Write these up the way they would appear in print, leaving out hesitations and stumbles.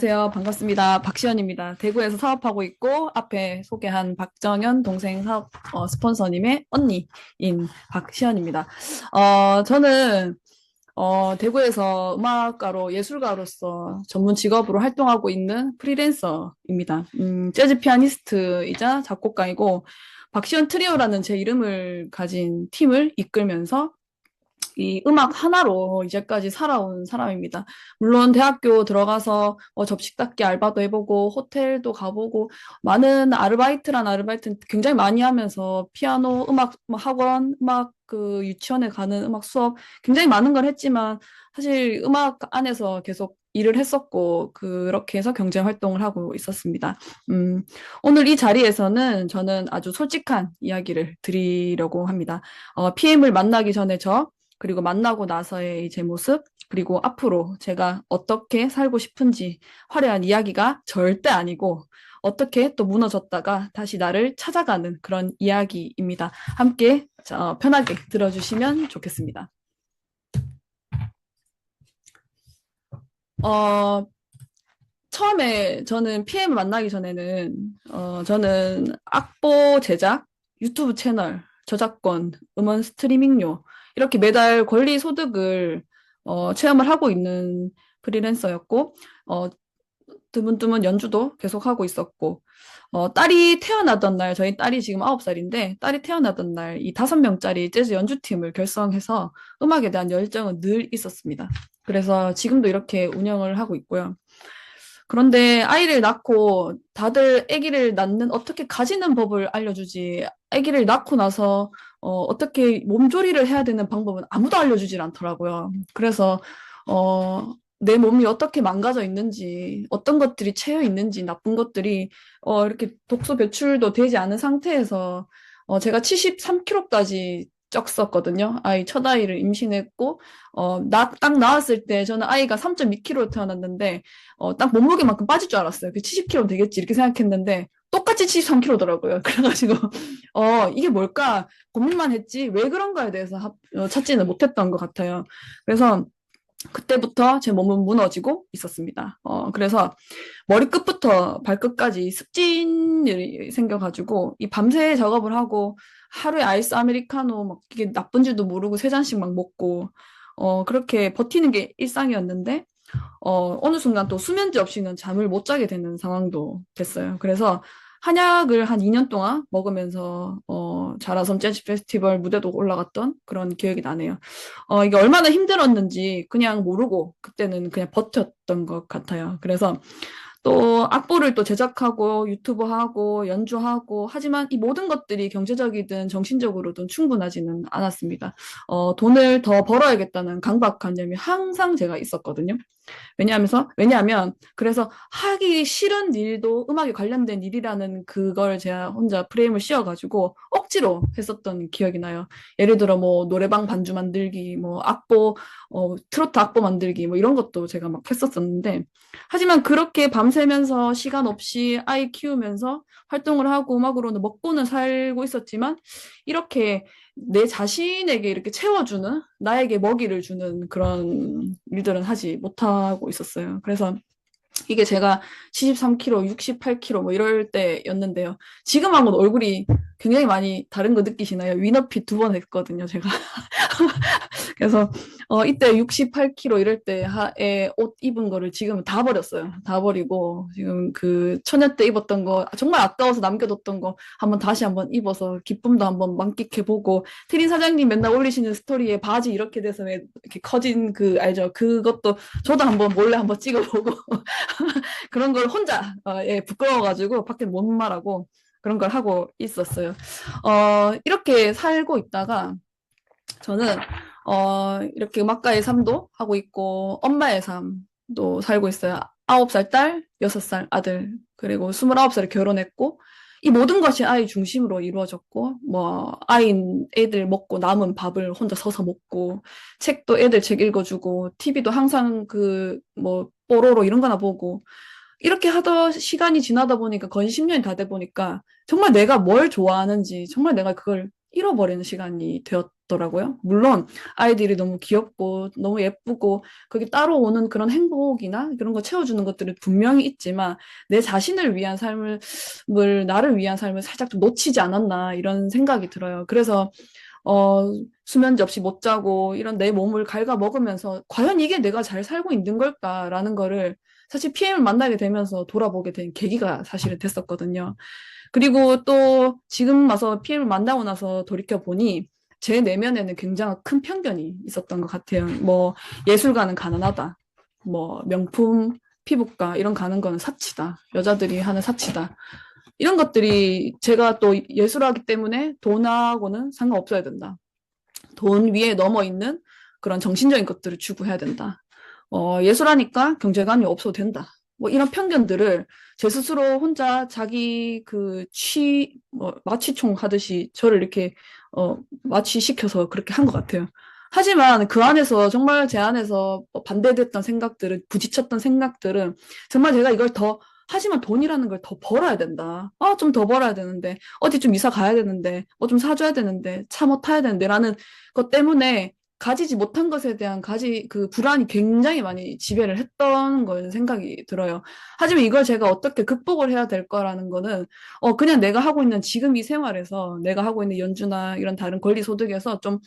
안녕하세요. 반갑습니다. 박시연입니다. 대구에서 사업하고 있고, 앞에 소개한 박정현 동생 사업, 스폰서님의 언니인 박시연입니다. 저는, 대구에서 음악가로, 예술가로서 전문 직업으로 활동하고 있는 프리랜서입니다. 재즈 피아니스트이자 작곡가이고, 박시연 트리오라는 제 이름을 가진 팀을 이끌면서 이 음악 하나로 이제까지 살아온 사람입니다. 물론 대학교 들어가서 접식 닦기 알바도 해보고 호텔도 가보고 많은 아르바이트란 아르바이트는 굉장히 많이 하면서 피아노 음악 학원, 음악 그 유치원에 가는 음악 수업 굉장히 많은 걸 했지만 사실 음악 안에서 계속 일을 했었고 그렇게 해서 경제 활동을 하고 있었습니다. 음, 오늘 이 자리에서는 저는 아주 솔직한 이야기를 드리려고 합니다. PM을 만나기 전에 그리고 만나고 나서의 제 모습, 그리고 앞으로 제가 어떻게 살고 싶은지 화려한 이야기가 절대 아니고 어떻게 또 무너졌다가 다시 나를 찾아가는 그런 이야기입니다. 함께 편하게 들어주시면 좋겠습니다. 어, 처음에 저는 PM을 만나기 전에는 저는 악보 제작, 유튜브 채널, 저작권, 음원 스트리밍료 이렇게 매달 권리 소득을 체험을 하고 있는 프리랜서였고 어, 드문드문 연주도 계속 하고 있었고 딸이 태어나던 날 저희 딸이 지금 9살인데 딸이 태어나던 날 이 5명짜리 재즈 연주팀을 결성해서 음악에 대한 열정은 늘 있었습니다. 그래서 지금도 이렇게 운영을 하고 있고요. 그런데 아이를 낳고 다들 아기를 낳는 어떻게 가지는 법을 알려주지 아기를 낳고 나서 어떻게 몸조리를 해야 되는 방법은 아무도 알려주질 않더라고요. 그래서 내 몸이 어떻게 망가져 있는지 어떤 것들이 채여 있는지 나쁜 것들이 이렇게 독소 배출도 되지 않은 상태에서 제가 73kg까지 쪘었거든요. 첫 아이를 임신했고 딱 나왔을 때 저는 아이가 3.2kg로 태어났는데 딱 몸무게만큼 빠질 줄 알았어요. 그 70kg 되겠지 이렇게 생각했는데 똑같이 73kg더라고요. 그래가지고 이게 뭘까 고민만 했지 왜 그런가에 대해서 찾지는 못했던 것 같아요. 그래서 그때부터 제 몸은 무너지고 있었습니다. 그래서 머리끝부터 발끝까지 습진이 생겨가지고 이 밤새 작업을 하고 하루에 아이스 아메리카노 막 이게 나쁜지도 모르고 3잔씩 막 먹고 그렇게 버티는 게 일상이었는데 어느 순간 또 수면제 없이는 잠을 못 자게 되는 상황도 됐어요. 그래서 한약을 한 2년 동안 먹으면서 자라섬 재즈 페스티벌 무대도 올라갔던 그런 기억이 나네요. 이게 얼마나 힘들었는지 그냥 모르고 그때는 그냥 버텼던 것 같아요. 그래서 또 악보를 또 제작하고 유튜브 하고 연주하고 하지만 이 모든 것들이 경제적이든 정신적으로든 충분하지는 않았습니다. 돈을 더 벌어야겠다는 강박관념이 항상 제가 있었거든요. 왜냐하면, 그래서 하기 싫은 일도 음악에 관련된 일이라는 그걸 제가 혼자 프레임을 씌워가지고 억지로 했었던 기억이 나요. 예를 들어 뭐 노래방 반주 만들기, 뭐 악보, 트로트 악보 만들기, 뭐 이런 것도 제가 막 했었었는데, 하지만 그렇게 밤새면서 시간 없이 아이 키우면서 활동을 하고 음악으로는 먹고는 살고 있었지만, 이렇게 내 자신에게 이렇게 채워주는, 나에게 먹이를 주는 그런 일들은 하지 못하고 있었어요. 그래서 이게 제가 73kg, 68kg 뭐 이럴 때였는데요. 지금하고는 얼굴이 굉장히 많이 다른 거 느끼시나요? 위너피 2번 했거든요, 제가. 그래서 이때 68kg 이럴 때에 옷 입은 거를 지금 다 버렸어요. 다 버리고 지금 그 처녀 때 입었던 거 정말 아까워서 남겨뒀던 거 다시 한번 입어서 기쁨도 한번 만끽해보고 트린 사장님 맨날 올리시는 스토리에 바지 이렇게 돼서 왜 이렇게 커진 그 알죠? 그것도 저도 한번 몰래 한번 찍어보고 그런 걸 혼자 예, 부끄러워가지고 밖에 못 말하고 그런 걸 하고 있었어요. 이렇게 살고 있다가 저는 이렇게 음악가의 삶도 하고 있고 엄마의 삶도 살고 있어요. 9살 딸, 6살 아들, 그리고 29살에 결혼했고 이 모든 것이 아이 중심으로 이루어졌고 뭐 아이는 애들 먹고 남은 밥을 혼자 서서 먹고 책도 애들 책 읽어주고 TV도 항상 그 뭐 뽀로로 이런 거나 보고 이렇게 하다 시간이 지나다 보니까 거의 10년이 다 돼 보니까 정말 내가 뭘 좋아하는지 정말 내가 그걸 잃어버리는 시간이 되었 더라고요. 물론 아이들이 너무 귀엽고 너무 예쁘고 그게 따로 오는 그런 행복이나 그런 거 채워주는 것들은 분명히 있지만 내 자신을 위한 삶을 나를 위한 삶을 살짝 좀 놓치지 않았나 이런 생각이 들어요. 그래서 수면제 없이 못 자고 이런 내 몸을 갉아먹으면서 과연 이게 내가 잘 살고 있는 걸까라는 거를 사실 PM을 만나게 되면서 돌아보게 된 계기가 사실은 됐었거든요. 그리고 또 지금 와서 PM을 만나고 나서 돌이켜 보니 제 내면에는 굉장히 큰 편견이 있었던 것 같아요. 뭐 예술가는 가난하다. 뭐 명품 피부과 이런 가는 거는 사치다. 여자들이 하는 사치다. 이런 것들이 제가 또 예술하기 때문에 돈하고는 상관없어야 된다. 돈 위에 넘어 있는 그런 정신적인 것들을 추구해야 된다. 예술하니까 경제감이 없어도 된다. 뭐 이런 편견들을 제 스스로 혼자 자기 마취총 하듯이 저를 이렇게, 마취시켜서 그렇게 한 것 같아요. 하지만 그 안에서 정말 제 안에서 반대됐던 생각들은, 부딪혔던 생각들은 정말 제가 이걸 더, 하지만 돈이라는 걸 더 벌어야 된다. 좀 더 벌어야 되는데, 어디 좀 이사 가야 되는데, 뭐 좀 사줘야 되는데, 차 뭐 타야 되는데, 라는 것 때문에 가지지 못한 것에 대한 그 불안이 굉장히 많이 지배를 했던 걸 생각이 들어요. 하지만 이걸 제가 어떻게 극복을 해야 될 거라는 거는, 그냥 내가 하고 있는 지금 이 생활에서 내가 하고 있는 연주나 이런 다른 권리 소득에서 좀,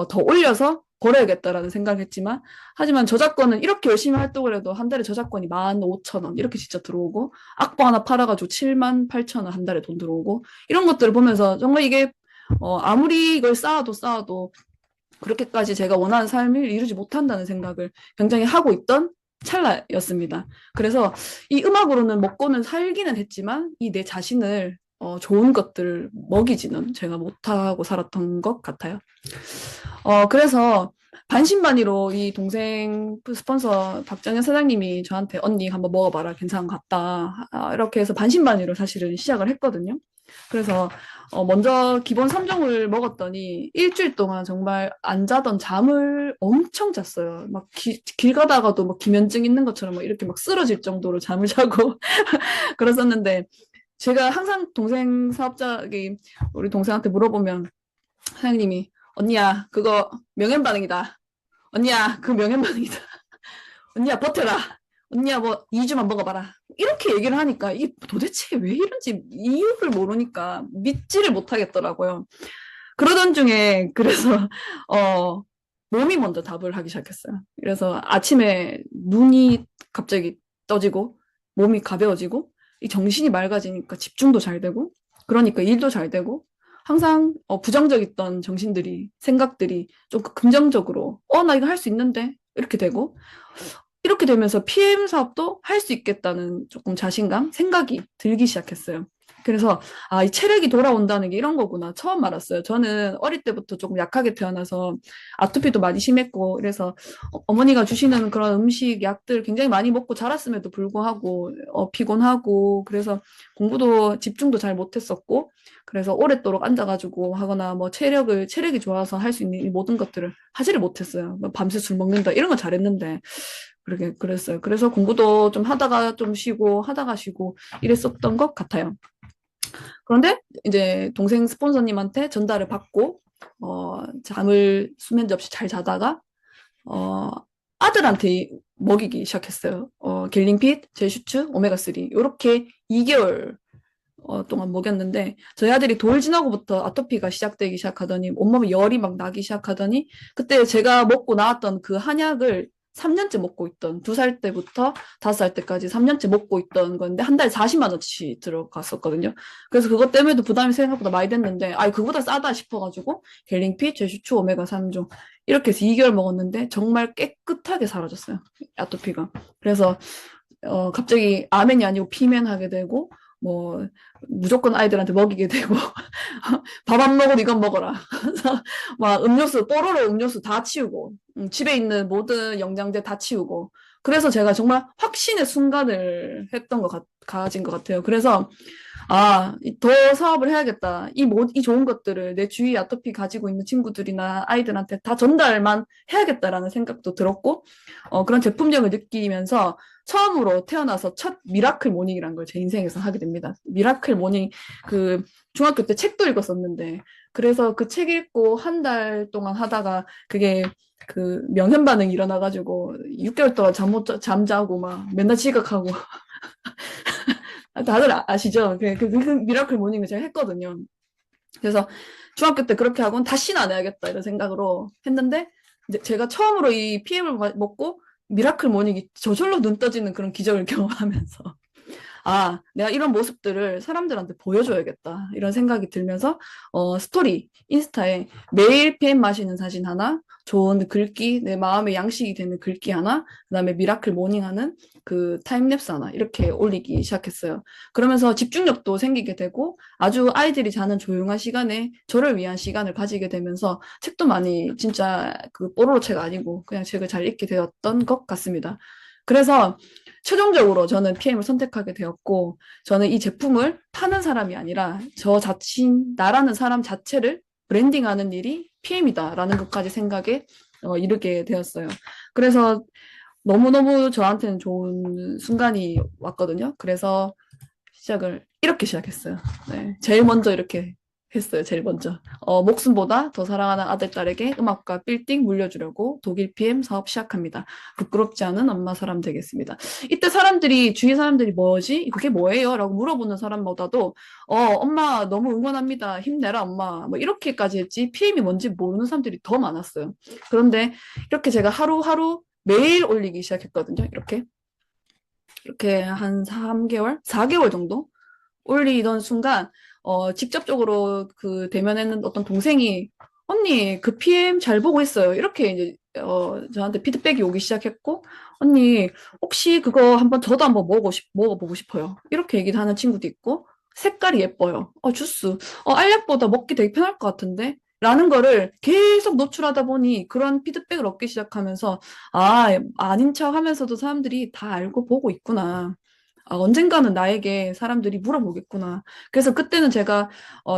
더 올려서 벌어야겠다라는 생각을 했지만, 하지만 저작권은 이렇게 열심히 활동을 해도 한 달에 저작권이 15,000원 이렇게 진짜 들어오고, 악보 하나 팔아가지고 78,000원 한 달에 돈 들어오고, 이런 것들을 보면서 정말 이게, 아무리 이걸 쌓아도 그렇게까지 제가 원하는 삶을 이루지 못한다는 생각을 굉장히 하고 있던 찰나였습니다. 그래서 이 음악으로는 먹고는 살기는 했지만 이 내 자신을 좋은 것들을 먹이지는 제가 못하고 살았던 것 같아요. 그래서 반신반의로 이 동생 스폰서 박정현 사장님이 저한테 언니 한번 먹어봐라 괜찮은 것 같다 이렇게 해서 반신반의로 사실은 시작을 했거든요. 그래서 먼저 기본 3종을 먹었더니 일주일 동안 정말 안 자던 잠을 엄청 잤어요. 막 길 가다가도 막 기면증 있는 것처럼 막 이렇게 막 쓰러질 정도로 잠을 자고 그랬었는데 제가 항상 동생 사업자기 우리 동생한테 물어보면 사장님이 언니야 그거 명현반응이다. 언니야 그거 명현반응이다. 언니야 버텨라. 언니야 뭐 2주만 먹어봐라. 이렇게 얘기를 하니까 이게 도대체 왜 이런지 이유를 모르니까 믿지를 못하겠더라고요. 그러던 중에 그래서 어 몸이 먼저 답을 하기 시작했어요. 그래서 아침에 눈이 갑자기 떠지고 몸이 가벼워지고 이 정신이 맑아지니까 집중도 잘 되고 그러니까 일도 잘 되고 항상 부정적이던 생각들이 좀 긍정적으로 나 이거 할 수 있는데 이렇게 되고 이렇게 되면서 PM 사업도 할 수 있겠다는 조금 자신감, 생각이 들기 시작했어요. 그래서 이 체력이 돌아온다는 게 이런 거구나 처음 알았어요. 저는 어릴 때부터 조금 약하게 태어나서 아토피도 많이 심했고 그래서 어머니가 주시는 그런 음식, 약들 굉장히 많이 먹고 자랐음에도 불구하고 피곤하고 그래서 공부도 집중도 잘 못했었고 그래서 오랫도록 앉아가지고 하거나 뭐 체력이 좋아서 할 수 있는 이 모든 것들을 하지를 못했어요. 뭐 밤새 술 먹는다 이런 건 잘했는데 그랬어요. 그래서 공부도 좀 하다가 좀 쉬고 하다가 쉬고 이랬었던 것 같아요. 그런데 이제 동생 스폰서님한테 전달을 받고 잠을 수면제 없이 잘 자다가 어, 아들한테 먹이기 시작했어요. 겔링핏, 제슈츠, 오메가3 이렇게 2개월 동안 먹였는데 저희 아들이 돌 지나고부터 아토피가 시작되기 시작하더니 온몸에 열이 막 나기 시작하더니 그때 제가 먹고 나왔던 그 한약을 3년째 먹고 있던 2살 때부터 5살 때까지 3년째 먹고 있던 건데 한 달에 40만 원치 들어갔었거든요. 그래서 그것 때문에도 부담이 생각보다 많이 됐는데 그거보다 싸다 싶어가지고 겔링핏, 제슈추, 오메가 3종 이렇게 해서 2개월 먹었는데 정말 깨끗하게 사라졌어요. 아토피가. 그래서 갑자기 아멘이 아니고 피멘 하게 되고 뭐 무조건 아이들한테 먹이게 되고 밥 안 먹어도 이건 먹어라. 그래서 막 뽀로로 음료수 다 치우고 집에 있는 모든 영양제 다 치우고 그래서 제가 정말 확신의 순간을 가진 것 같아요. 그래서 더 사업을 해야겠다. 이 좋은 것들을 내 주위에 아토피 가지고 있는 친구들이나 아이들한테 다 전달만 해야겠다라는 생각도 들었고, 그런 제품력을 느끼면서 처음으로 태어나서 첫 미라클 모닝이라는 걸 제 인생에서 하게 됩니다. 미라클 모닝, 그 중학교 때 책도 읽었었는데, 그래서 그 책 읽고 한 달 동안 하다가 그게 그 명현 반응이 일어나가지고 6개월 동안 잠자고 막 맨날 지각하고 다들 아시죠? 그 미라클 모닝을 제가 했거든요. 그래서 중학교 때 그렇게 하고는 다시는 안 해야겠다 이런 생각으로 했는데 이제 제가 처음으로 이 PM을 먹고 미라클 모닝이 저절로 눈 떠지는 그런 기적을 경험하면서 아, 내가 이런 모습들을 사람들한테 보여줘야겠다. 이런 생각이 들면서, 스토리, 인스타에 매일 PM 마시는 사진 하나, 좋은 글귀, 내 마음의 양식이 되는 글귀 하나, 그 다음에 미라클 모닝 하는 그 타임랩스 하나, 이렇게 올리기 시작했어요. 그러면서 집중력도 생기게 되고, 아주 아이들이 자는 조용한 시간에 저를 위한 시간을 가지게 되면서, 책도 많이 진짜 그 뽀로로 책 아니고, 그냥 책을 잘 읽게 되었던 것 같습니다. 그래서 최종적으로 저는 PM을 선택하게 되었고, 저는 이 제품을 파는 사람이 아니라 저 자신, 나라는 사람 자체를 브랜딩하는 일이 PM이다라는 것까지 생각에 이르게 되었어요. 그래서 너무너무 저한테는 좋은 순간이 왔거든요. 그래서 시작을 이렇게 시작했어요. 네, 제일 먼저 이렇게 했어요. 제일 먼저. 목숨보다 더 사랑하는 아들, 딸에게 음악과 빌딩 물려주려고 독일 PM 사업 시작합니다. 부끄럽지 않은 엄마 사람 되겠습니다. 이때 사람들이, 주위 사람들이 뭐지? 그게 뭐예요? 라고 물어보는 사람보다도, 엄마 너무 응원합니다. 힘내라, 엄마. 뭐 이렇게까지 했지. PM이 뭔지 모르는 사람들이 더 많았어요. 그런데 이렇게 제가 하루하루 매일 올리기 시작했거든요. 이렇게 한 3개월? 4개월 정도 올리던 순간, 직접적으로 그 대면했는 어떤 동생이, 언니, 그 PM 잘 보고 있어요. 이렇게 이제, 저한테 피드백이 오기 시작했고, 언니, 혹시 그거 저도 한번 먹어보고 싶어요. 이렇게 얘기를 하는 친구도 있고, 색깔이 예뻐요. 주스. 알약보다 먹기 되게 편할 것 같은데? 라는 거를 계속 노출하다 보니 그런 피드백을 얻기 시작하면서, 아닌 척 하면서도 사람들이 다 알고 보고 있구나. 언젠가는 나에게 사람들이 물어보겠구나. 그래서 그때는 제가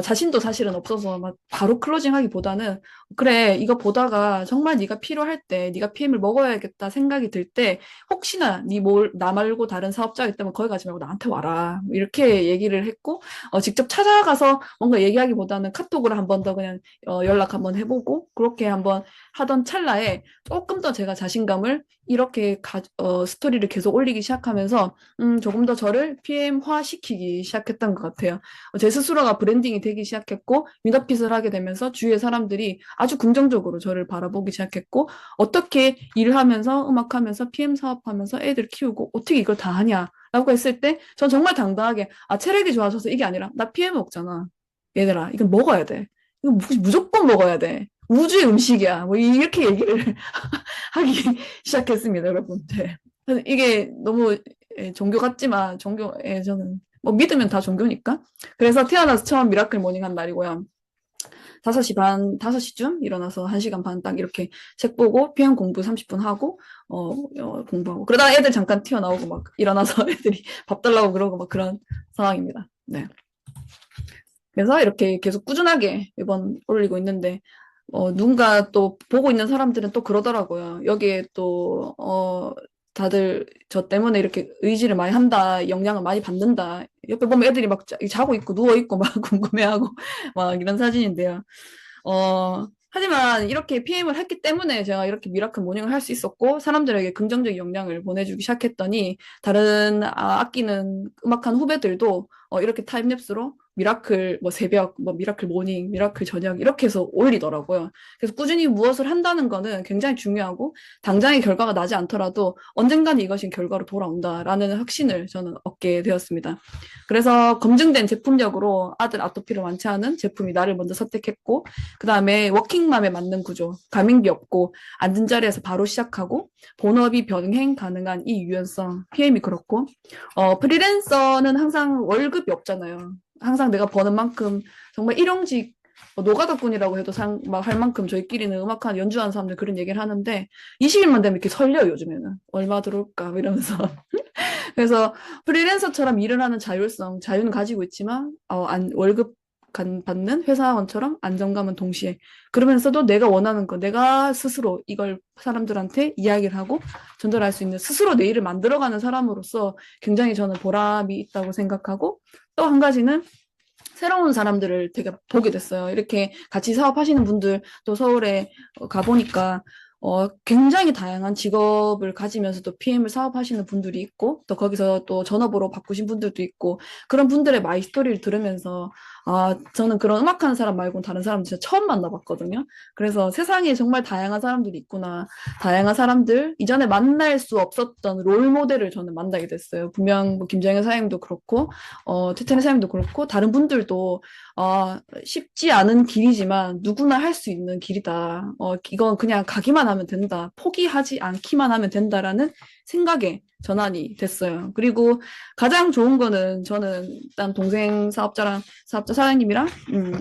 자신도 사실은 없어서 막 바로 클로징하기보다는 그래 이거 보다가 정말 네가 필요할 때 네가 PM을 먹어야겠다 생각이 들 때 혹시나 나 말고 다른 사업자가 있다면 거기 가지 말고 나한테 와라. 뭐 이렇게 얘기를 했고 직접 찾아가서 뭔가 얘기하기보다는 카톡으로 한 번 더 그냥 연락 한번 해보고 그렇게 한번 하던 찰나에 조금 더 제가 자신감을 이렇게 스토리를 계속 올리기 시작하면서 조금 더 저를 PM화 시키기 시작했던 것 같아요. 제 스스로가 브랜딩이 되기 시작했고, 미더핏을 하게 되면서 주위의 사람들이 아주 긍정적으로 저를 바라보기 시작했고, 어떻게 일을 하면서, 음악하면서, PM 사업하면서 애들 키우고, 어떻게 이걸 다 하냐? 라고 했을 때, 전 정말 당당하게, 체력이 좋아져서 이게 아니라, 나 PM 먹잖아. 얘들아, 이건 먹어야 돼. 이거 무조건 먹어야 돼. 우주의 음식이야. 뭐, 이렇게 얘기를 하기 시작했습니다, 여러분. 네. 이게 너무 종교 같지만 저는 뭐 믿으면 다 종교니까. 그래서 태어나서 처음 미라클 모닝 한 날이고요. 5시 반, 5시쯤 일어나서 1시간 반 딱 이렇게 책 보고 PM 공부 30분 하고 공부하고 그러다가 애들 잠깐 튀어나오고 막 일어나서 애들이 밥 달라고 그러고 막 그런 상황입니다. 네. 그래서 이렇게 계속 꾸준하게 매번 올리고 있는데 누군가 또 보고 있는 사람들은 또 그러더라고요. 여기에 또, 다들 저 때문에 이렇게 의지를 많이 한다, 영향을 많이 받는다. 옆에 보면 애들이 막 자고 있고 누워있고 막 궁금해하고 막 이런 사진인데요. 하지만 이렇게 PM을 했기 때문에 제가 이렇게 미라클 모닝을 할 수 있었고, 사람들에게 긍정적 영향을 보내주기 시작했더니, 다른 아끼는 음악하는 후배들도 이렇게 타임랩스로 미라클 뭐 새벽, 뭐 미라클 모닝, 미라클 저녁 이렇게 해서 올리더라고요. 그래서 꾸준히 무엇을 한다는 거는 굉장히 중요하고 당장의 결과가 나지 않더라도 언젠가는 이것이 결과로 돌아온다라는 확신을 저는 얻게 되었습니다. 그래서 검증된 제품력으로 아들 아토피를 완치하는 제품이 나를 먼저 선택했고 그 다음에 워킹맘에 맞는 구조, 가맹비 없고 앉은 자리에서 바로 시작하고 본업이 병행 가능한 이 유연성, PM이 그렇고 프리랜서는 항상 월급이 없잖아요. 항상 내가 버는 만큼 정말 일용직 노가다꾼이라고 해도 막 할 만큼 저희끼리는 음악하는 연주하는 사람들 그런 얘기를 하는데 20일만 되면 이렇게 설려요 요즘에는 얼마 들어올까 뭐 이러면서 그래서 프리랜서처럼 일을 하는 자율성 자유는 가지고 있지만 월급 받는 회사원처럼 안정감은 동시에. 그러면서도 내가 원하는 거, 내가 스스로 이걸 사람들한테 이야기를 하고 전달할 수 있는 스스로 내 일을 만들어가는 사람으로서 굉장히 저는 보람이 있다고 생각하고 또 한 가지는 새로운 사람들을 되게 보게 됐어요. 이렇게 같이 사업하시는 분들 또 서울에 가보니까 굉장히 다양한 직업을 가지면서도 PM을 사업하시는 분들이 있고 또 거기서 또 전업으로 바꾸신 분들도 있고 그런 분들의 마이스토리를 들으면서 저는 그런 음악하는 사람 말고는 다른 사람 진짜 처음 만나봤거든요. 그래서 세상에 정말 다양한 사람들이 있구나. 다양한 사람들, 이전에 만날 수 없었던 롤 모델을 저는 만나게 됐어요. 분명 뭐 김정현 사장님도 그렇고 태태는 사장님도 그렇고 다른 분들도 쉽지 않은 길이지만 누구나 할 수 있는 길이다. 이건 그냥 가기만 하면 된다. 포기하지 않기만 하면 된다라는 생각에 전환이 됐어요. 그리고 가장 좋은 거는 저는 일단 동생 사업자 사장님이랑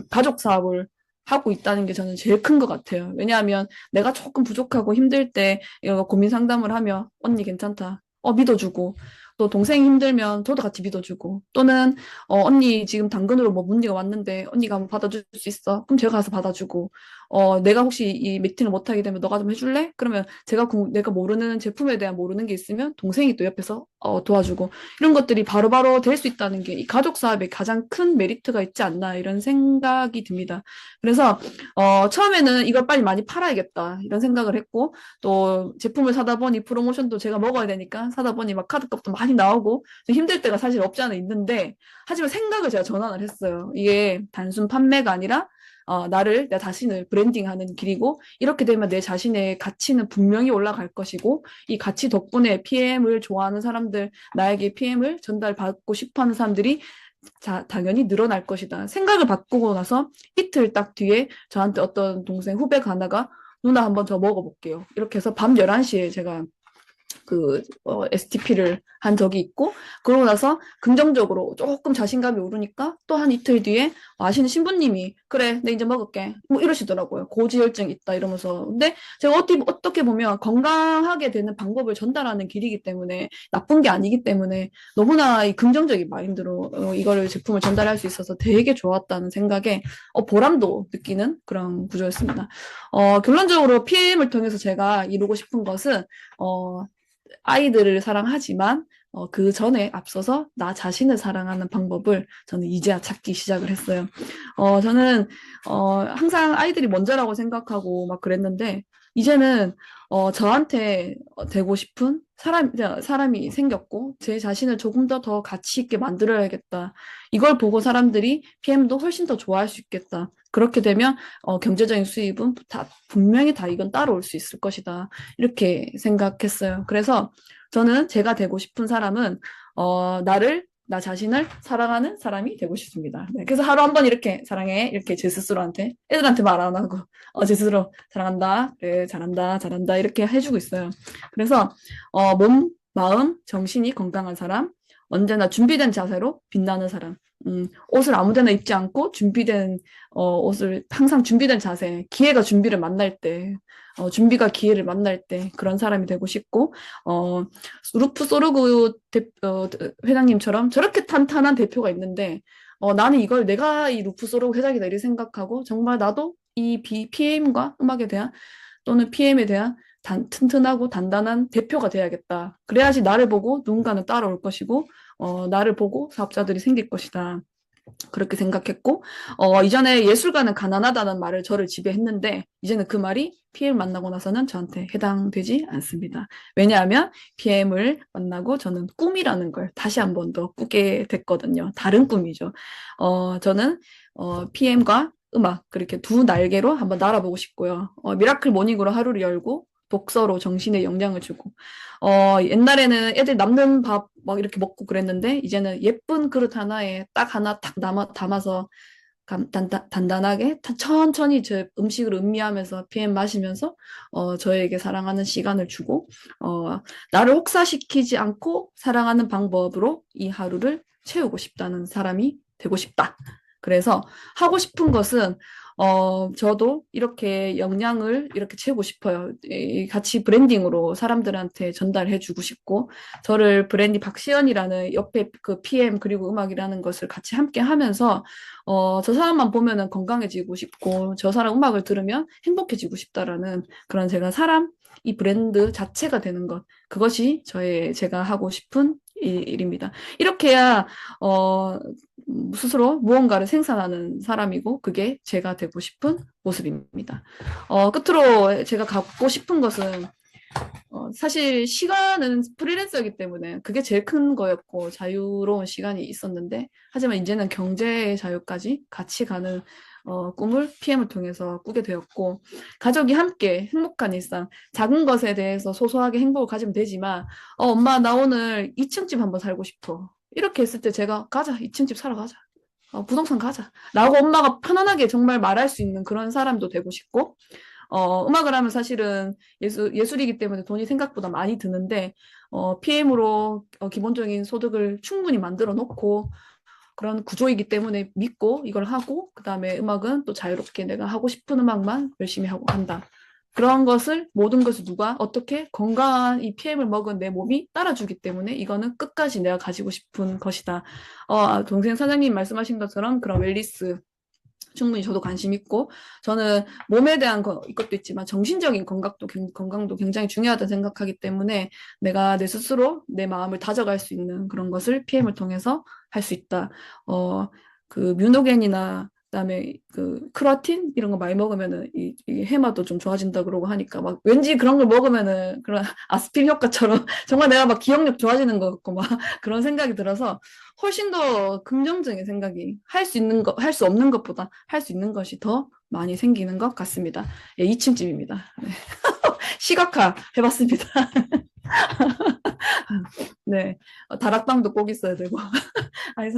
가족 사업을 하고 있다는 게 저는 제일 큰 것 같아요. 왜냐하면 내가 조금 부족하고 힘들 때 이거 고민 상담을 하며 언니 괜찮다. 믿어주고 또 동생이 힘들면 저도 같이 믿어주고 또는 언니 지금 당근으로 뭐 문제가 왔는데 언니가 한번 받아줄 수 있어? 그럼 제가 가서 받아주고 내가 혹시 이 미팅을 못하게 되면 너가 좀 해줄래? 그러면 내가 모르는 제품에 대한 모르는 게 있으면 동생이 또 옆에서 도와주고 이런 것들이 바로바로 될 수 있다는 게 이 가족 사업에 가장 큰 메리트가 있지 않나 이런 생각이 듭니다. 그래서 처음에는 이걸 빨리 많이 팔아야겠다 이런 생각을 했고 또 제품을 사다 보니 프로모션도 제가 먹어야 되니까 사다 보니 막 카드값도 많이 나오고 좀 힘들 때가 사실 없지 않아 있는데 하지만 생각을 제가 전환을 했어요. 이게 단순 판매가 아니라 내 자신을 브랜딩하는 길이고 이렇게 되면 내 자신의 가치는 분명히 올라갈 것이고 이 가치 덕분에 PM을 좋아하는 사람들, 나에게 PM을 전달받고 싶어하는 사람들이 당연히 늘어날 것이다. 생각을 바꾸고 나서 이틀 딱 뒤에 저한테 어떤 동생 후배가 하나가 누나 한번 더 먹어볼게요. 이렇게 해서 밤 11시에 제가 STP를 한 적이 있고, 그러고 나서 긍정적으로 조금 자신감이 오르니까 또 한 이틀 뒤에 아시는 신부님이, 그래, 내 이제 먹을게. 뭐 이러시더라고요. 고지혈증 있다 이러면서. 근데 제가 어떻게 보면 건강하게 되는 방법을 전달하는 길이기 때문에 나쁜 게 아니기 때문에 너무나 이 긍정적인 마인드로 이거를 제품을 전달할 수 있어서 되게 좋았다는 생각에 보람도 느끼는 그런 구조였습니다. 결론적으로 PM을 통해서 제가 이루고 싶은 것은 아이들을 사랑하지만 그 전에 앞서서 나 자신을 사랑하는 방법을 저는 이제야 찾기 시작을 했어요. 저는 항상 아이들이 먼저라고 생각하고 막 그랬는데 이제는 저한테 되고 싶은 사람이 생겼고 제 자신을 조금 더 가치 있게 만들어야겠다. 이걸 보고 사람들이 PM도 훨씬 더 좋아할 수 있겠다. 그렇게 되면 경제적인 수입은 분명히 다 이건 따라올 수 있을 것이다. 이렇게 생각했어요. 그래서 저는 제가 되고 싶은 사람은 나 자신을 사랑하는 사람이 되고 싶습니다. 네, 그래서 하루 한 번 이렇게 사랑해 이렇게 제 스스로한테 애들한테 말 안 하고 제 스스로 사랑한다, 그래 잘한다, 잘한다 이렇게 해주고 있어요. 그래서 몸, 마음, 정신이 건강한 사람, 언제나 준비된 자세로 빛나는 사람. 옷을 아무데나 입지 않고 준비된 옷을 항상 준비된 자세, 기회가 준비를 만날 때, 준비가 기회를 만날 때 그런 사람이 되고 싶고, 루프 소르그 회장님처럼 저렇게 탄탄한 대표가 있는데, 나는 이걸 내가 이 루프 소르그 회장이다 이렇게 생각하고, 정말 나도 이 PM과 음악에 대한 또는 PM에 대한 튼튼하고 단단한 대표가 돼야겠다. 그래야지 나를 보고 누군가는 따라올 것이고, 나를 보고 사업자들이 생길 것이다. 그렇게 생각했고, 이전에 예술가는 가난하다는 말을 저를 지배했는데, 이제는 그 말이 PM 만나고 나서는 저한테 해당되지 않습니다. 왜냐하면 PM을 만나고 저는 꿈이라는 걸 다시 한 번 더 꾸게 됐거든요. 다른 꿈이죠. 저는 PM과 음악, 그렇게 두 날개로 한번 날아보고 싶고요. 미라클 모닝으로 하루를 열고, 독서로 정신에 영향을 주고, 옛날에는 애들 남는 밥 막 이렇게 먹고 그랬는데, 이제는 예쁜 그릇 하나에 딱 하나 탁 담아서 단단하게 천천히 제 음식을 음미하면서 PM 마시면서, 저에게 사랑하는 시간을 주고, 나를 혹사시키지 않고 사랑하는 방법으로 이 하루를 채우고 싶다는 사람이 되고 싶다. 그래서 하고 싶은 것은 저도 이렇게 역량을 이렇게 채우고 싶어요. 같이 브랜딩으로 사람들한테 전달해주고 싶고, 저를 브랜디 박시연이라는 옆에 그 PM 그리고 음악이라는 것을 같이 함께 하면서, 저 사람만 보면은 건강해지고 싶고, 저 사람 음악을 들으면 행복해지고 싶다라는 그런 제가 사람, 이 브랜드 자체가 되는 것. 그것이 제가 하고 싶은 일입니다. 이렇게 해야, 어, 스스로 무언가를 생산하는 사람이고, 그게 제가 되고 싶은 모습입니다. 끝으로 제가 갖고 싶은 것은, 사실 시간은 프리랜서이기 때문에 그게 제일 큰 거였고, 자유로운 시간이 있었는데, 하지만 이제는 경제의 자유까지 같이 가는 꿈을 PM을 통해서 꾸게 되었고, 가족이 함께 행복한 일상, 작은 것에 대해서 소소하게 행복을 가지면 되지만, 엄마, 나 오늘 2층 집 한번 살고 싶어. 이렇게 했을 때 제가 가자, 2층 집 사러 가자. 부동산 가자. 라고 엄마가 편안하게 정말 말할 수 있는 그런 사람도 되고 싶고, 음악을 하면 사실은 예술이기 때문에 돈이 생각보다 많이 드는데, PM으로 기본적인 소득을 충분히 만들어 놓고, 그런 구조이기 때문에 믿고 이걸 하고, 그 다음에 음악은 또 자유롭게 내가 하고 싶은 음악만 열심히 하고 한다. 그런 것을, 모든 것을 누가 어떻게 건강한 이 PM을 먹은 내 몸이 따라주기 때문에 이거는 끝까지 내가 가지고 싶은 것이다. 동생 사장님 말씀하신 것처럼 그런 웰리스 충분히 저도 관심 있고, 저는 몸에 대한 이것도 있지만 정신적인 건강도 굉장히 중요하다 생각하기 때문에 내가 내 스스로 내 마음을 다져갈 수 있는 그런 것을 PM을 통해서 할 수 있다. 그 뮤노겐이나 그다음에 그 크라틴 이런 거 많이 먹으면은 이 해마도 좀 좋아진다 그러고 하니까 막 왠지 그런 걸 먹으면은 그런 아스피린 효과처럼 정말 내가 막 기억력 좋아지는 것 같고 막 그런 생각이 들어서 훨씬 더 긍정적인 생각이 할 수 없는 것보다 할 수 있는 것이 더 많이 생기는 것 같습니다. 예, 2층 집입니다. 네. 시각화 해봤습니다. 네. 다락방도 꼭 있어야 되고. 아니,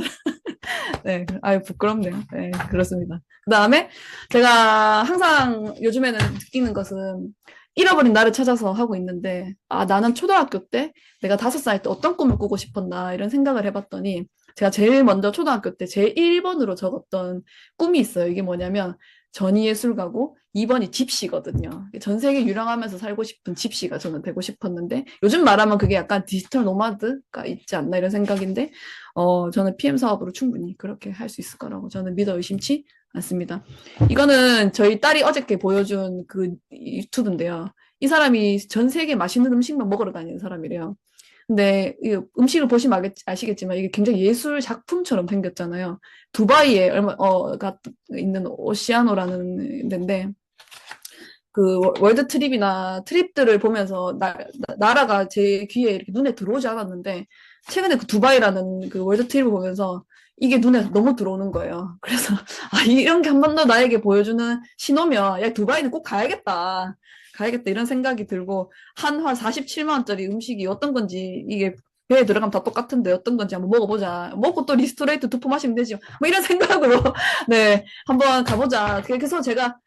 네. 아유, 부끄럽네요. 네, 그렇습니다. 그 다음에 제가 항상 요즘에는 느끼는 것은 잃어버린 나를 찾아서 하고 있는데, 나는 초등학교 때 내가 5살 때 어떤 꿈을 꾸고 싶었나 이런 생각을 해봤더니, 제가 제일 먼저 초등학교 때 제일 1번으로 적었던 꿈이 있어요. 이게 뭐냐면, 전이예술가고 2번이 집시거든요. 전 세계 유랑하면서 살고 싶은 집시가 저는 되고 싶었는데, 요즘 말하면 그게 약간 디지털 노마드가 있지 않나 이런 생각인데, 저는 PM 사업으로 충분히 그렇게 할 수 있을 거라고 저는 믿어 의심치 않습니다. 이거는 저희 딸이 어저께 보여준 그 유튜브인데요. 이 사람이 전 세계 맛있는 음식만 먹으러 다니는 사람이래요. 근데 이 음식을 보시면 아시겠지만 이게 굉장히 예술 작품처럼 생겼잖아요. 두바이에 있는 오시아노라는 데인데 그 월드 트립이나 트립들을 보면서 나라가 제 귀에 이렇게 눈에 들어오지 않았는데 최근에 그 두바이라는 그 월드 트립을 보면서 이게 눈에 너무 들어오는 거예요. 그래서 이런 게 한 번 더 나에게 보여주는 신호면 야 두바이는 꼭 가야겠다. 가야겠다 이런 생각이 들고 한화 47만 원짜리 음식이 어떤 건지 이게 배에 들어가면 다 똑같은데 어떤 건지 한번 먹어보자. 먹고 또 리스토레이트 두포 마시면 되지. 뭐 이런 생각으로 네 한번 가보자. 그래서 제가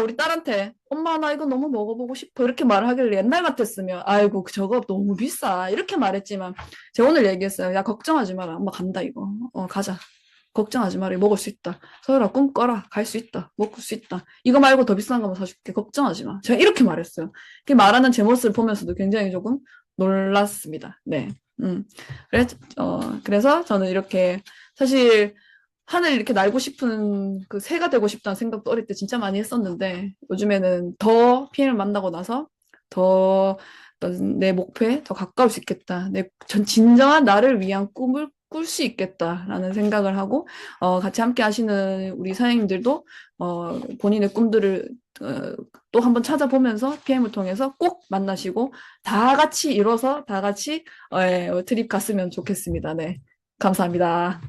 우리 딸한테 엄마 나 이거 너무 먹어보고 싶어 이렇게 말을 하길래 옛날 같았으면 아이고 저거 너무 비싸 이렇게 말했지만 제가 오늘 얘기했어요. 야 걱정하지 마라 엄마 간다 이거 가자 걱정하지 마라 먹을 수 있다 서열아 꿈 꿔라 갈 수 있다 먹을 수 있다 이거 말고 더 비싼 거만 사줄게 걱정하지 마 제가 이렇게 말했어요. 그 말하는 제 모습을 보면서도 굉장히 조금 놀랐습니다. 네. 음. 그래서 저는 이렇게 사실 하늘 이렇게 날고 싶은 그 새가 되고 싶다는 생각도 어릴 때 진짜 많이 했었는데 요즘에는 더 PM을 만나고 나서 더 내 목표에 더 가까울 수 있겠다. 진정한 나를 위한 꿈을 꿀 수 있겠다라는 생각을 하고 같이 함께 하시는 우리 사장님들도 본인의 꿈들을 또 한번 찾아보면서 PM을 통해서 꼭 만나시고 다 같이 이뤄서 다 같이 트립 갔으면 좋겠습니다. 네. 감사합니다.